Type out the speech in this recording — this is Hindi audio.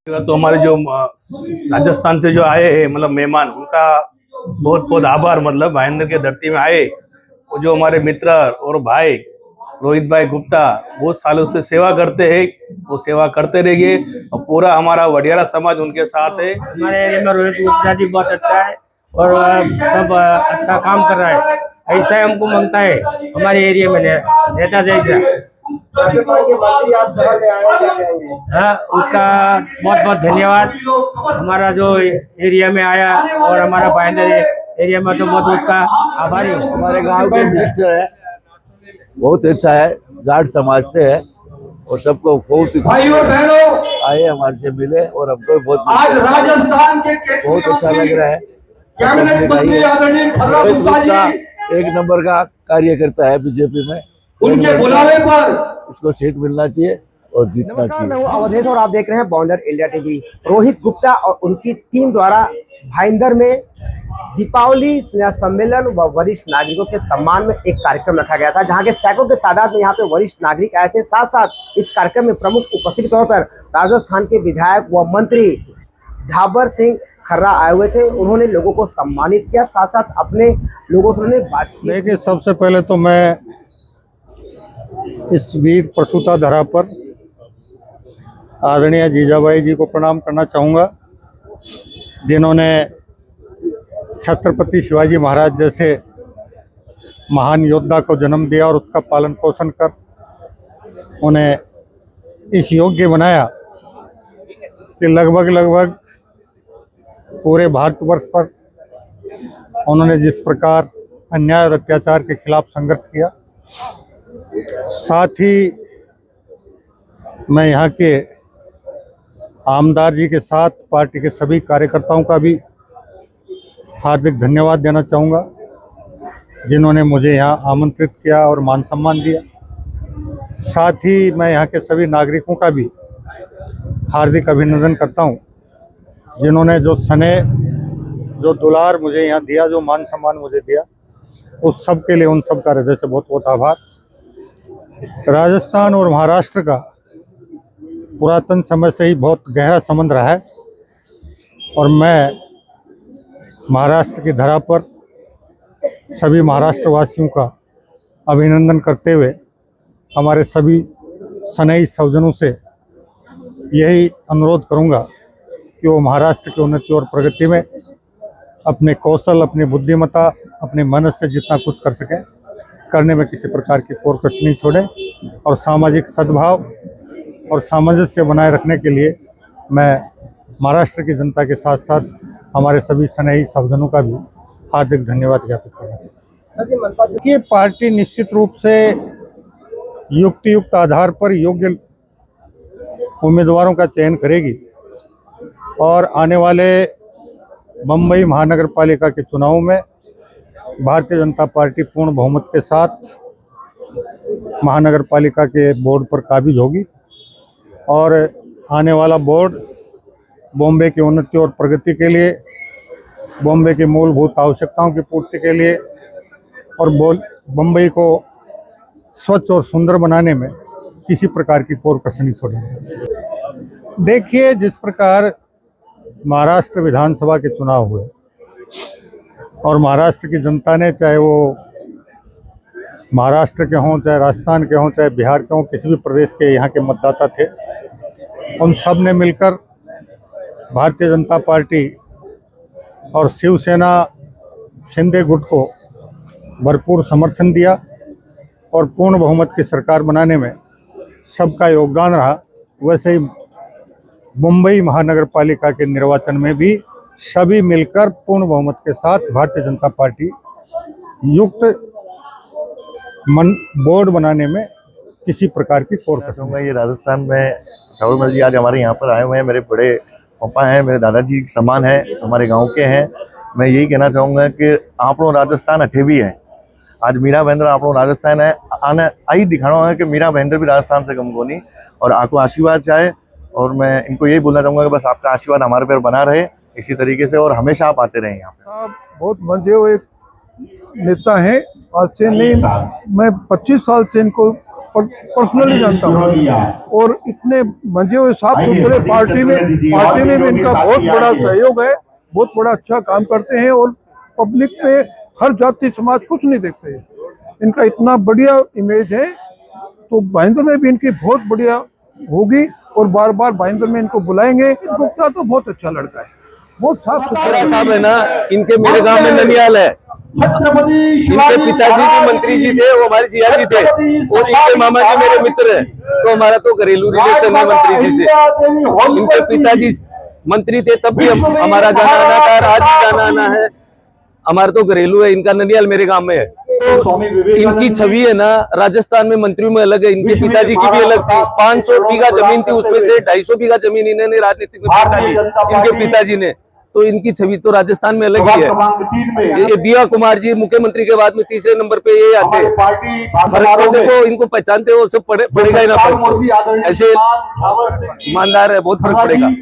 तो हमारे जो राजस्थान से जो आए हैं मतलब मेहमान, उनका बहुत बहुत आभार। मतलब भाईंदर के धरती में आए, वो जो हमारे मित्र और भाई रोहित भाई गुप्ता बहुत सालों से सेवा करते हैं, वो सेवा करते रहिए और पूरा हमारा वडियारा समाज उनके साथ है। हमारे एरिया में रोहित गुप्ता जी बहुत अच्छा है और सब अच्छा काम कर रहा है। ऐसा ही हमको मांगता है हमारे एरिया में नेता जैसा। राजस्थान के मंत्री आज शहर में आए, क्या कहेंगे? हाँ, उसका बहुत बहुत धन्यवाद। हमारा जो एरिया में आया और हमारा भाईंदर एरिया में तो बहुत उसका आभारी हूँ। हमारे गांव के मिनिस्टर है, बहुत अच्छा है, जाट समाज से है और सबको बहुत भाइयों बहनों, आए, हमारे से मिले और हमको भी बहुत आज राजस्थान के बहुत अच्छा लग रहा है। कैबिनेट मंत्री आदरणीय खर्रा रोहित गुप्ता गुप्ता जी एक नंबर का कार्य करता है बीजेपी में, उनके बुलावे पर उसको सीट मिलना चाहिए और जीतना नमस्कार, चाहिए। मैं हूं अवधेश और आप देख रहे हैं बॉन्डर इंडिया टीवी। रोहित गुप्ता और उनकी टीम द्वारा भाईंदर में दीपावली स्नेह सम्मेलन व वरिष्ठ नागरिकों के सम्मान में एक कार्यक्रम रखा गया था, जहां के सैकड़ों की तादाद में यहां पे वरिष्ठ नागरिक आए थे। साथ साथ इस कार्यक्रम में प्रमुख उपस्थित के तौर पर राजस्थान के विधायक व मंत्री ढाबर सिंह खर्रा आए हुए थे। उन्होंने लोगों को सम्मानित किया, साथ साथ अपने लोगों से उन्होंने बातचीत। देखिए, सबसे पहले तो मैं इस वीर प्रसूता धरा पर आदरणीय जीजाबाई जी को प्रणाम करना चाहूँगा, जिन्होंने छत्रपति शिवाजी महाराज जैसे महान योद्धा को जन्म दिया और उसका पालन पोषण कर उन्हें इस योग्य बनाया कि लगभग पूरे भारतवर्ष पर उन्होंने जिस प्रकार अन्याय और अत्याचार के खिलाफ संघर्ष किया। साथ ही मैं यहाँ के आमदार जी के साथ पार्टी के सभी कार्यकर्ताओं का भी हार्दिक धन्यवाद देना चाहूँगा, जिन्होंने मुझे यहाँ आमंत्रित किया और मान सम्मान दिया। साथ ही मैं यहाँ के सभी नागरिकों का भी हार्दिक अभिनंदन करता हूँ, जिन्होंने जो स्नेह, जो दुलार मुझे यहाँ दिया, जो मान सम्मान मुझे दिया, उस सब के लिए उन सब का हृदय से बहुत बहुत आभार। राजस्थान और महाराष्ट्र का पुरातन समय से ही बहुत गहरा संबंध रहा है और मैं महाराष्ट्र की धरा पर सभी महाराष्ट्र वासियों का अभिनंदन करते हुए हमारे सभी स्नेही सज्जनों से यही अनुरोध करूंगा कि वो महाराष्ट्र की उन्नति और प्रगति में अपने कौशल, अपनी बुद्धिमत्ता, अपनी मेहनत से जितना कुछ कर सकें, करने में किसी प्रकार की कोर कसर नहीं छोड़ें और सामाजिक सद्भाव और सामंजस्य बनाए रखने के लिए मैं महाराष्ट्र की जनता के साथ साथ हमारे सभी स्नेही सज्जनों का भी हार्दिक धन्यवाद ज्ञापित करना। ये पार्टी निश्चित रूप से युक्त आधार पर योग्य उम्मीदवारों का चयन करेगी और आने वाले मुंबई महानगर पालिका के चुनाव में भारतीय जनता पार्टी पूर्ण बहुमत के साथ महानगर पालिका के बोर्ड पर काबिज होगी और आने वाला बोर्ड बॉम्बे की उन्नति और प्रगति के लिए, बॉम्बे की मूलभूत आवश्यकताओं की पूर्ति के लिए और बम्बई को स्वच्छ और सुंदर बनाने में किसी प्रकार की कोर कसर नहीं छोड़ेंगे। देखिए, जिस प्रकार महाराष्ट्र विधानसभा के चुनाव हुए और महाराष्ट्र की जनता ने, चाहे वो महाराष्ट्र के हों, चाहे राजस्थान के हों, चाहे बिहार के हों, किसी भी प्रदेश के यहाँ के मतदाता थे, उन सब ने मिलकर भारतीय जनता पार्टी और शिवसेना शिंदे गुट को भरपूर समर्थन दिया और पूर्ण बहुमत की सरकार बनाने में सबका योगदान रहा। वैसे ही मुंबई महानगर पालिका के निर्वाचन में भी सभी मिलकर पूर्ण बहुमत के साथ भारतीय जनता पार्टी युक्त बोर्ड बनाने में किसी प्रकार की कोर कसर नहीं। ये राजस्थान में चावल जी आज हमारे यहाँ पर आए हुए हैं, मेरे बड़े पापा हैं, मेरे दादाजी समान है, हमारे गांव के हैं। मैं यही कहना चाहूँगा कि आपणो राजस्थान अठे भी है। आज मीरा भाईंदर आपणो राजस्थान है, आने आई दिखाना है कि मीरा भाईंदर भी राजस्थान से कम को नहीं, और आपको आशीर्वाद चाहे। और मैं इनको यही बोलना चाहूँगा कि बस आपका आशीर्वाद हमारे पर बना रहे इसी तरीके से और हमेशा आप आते रहें यहाँ पे। आप बहुत मंजे हुए नेता हैं। आज से नहीं, मैं 25 साल से इनको पर्सनली जानता हूँ और इतने मंजे हुए साफ सुथरे पार्टी में भी इनका बहुत बड़ा सहयोग है, बहुत बड़ा अच्छा काम करते हैं और पब्लिक पे हर जाति समाज कुछ नहीं देखते हैं। इनका इतना बढ़िया इमेज है, तो भाईंदर में भी इनकी बहुत बढ़िया होगी और बार बार भाईंदर में इनको बुलाएंगे। गुप्ता तो बहुत अच्छा लड़का है, बहुत साफ सुथरा साहब है ना, इनके मेरे गांव में ननियाल है, इनके पिताजी जो मंत्री जी थे वो हमारे जिया जी थे और इनके मामा जी मेरे मित्र हैं, तो हमारा तो घरेलू रिलेशन है मंत्री जी से। इनके पिताजी मंत्री थे तब भी हमारा जाना आना था, आज भी जाना आना है, हमारा तो घरेलू है। इनका ननियाल मेरे गांव में है। तो इनकी छवि है ना राजस्थान में मंत्रियों में अलग है, इनके पिताजी की भी अलग थी। 500 बीघा जमीन थी, उसमें से 250 बीघा जमीन इन्होंने राजनीतिक में डाली इनके पिताजी ने, तो इनकी छवि तो राजस्थान में अलग ही है। ये दिया कुमार जी मुख्यमंत्री के बाद में तीसरे नंबर पे ये आते हैं। फर्क तो देखो, इनको पहचानते हो सब पड़ेगा ही ना फर्क, ऐसे ईमानदार है, बहुत फर्क पड़ेगा।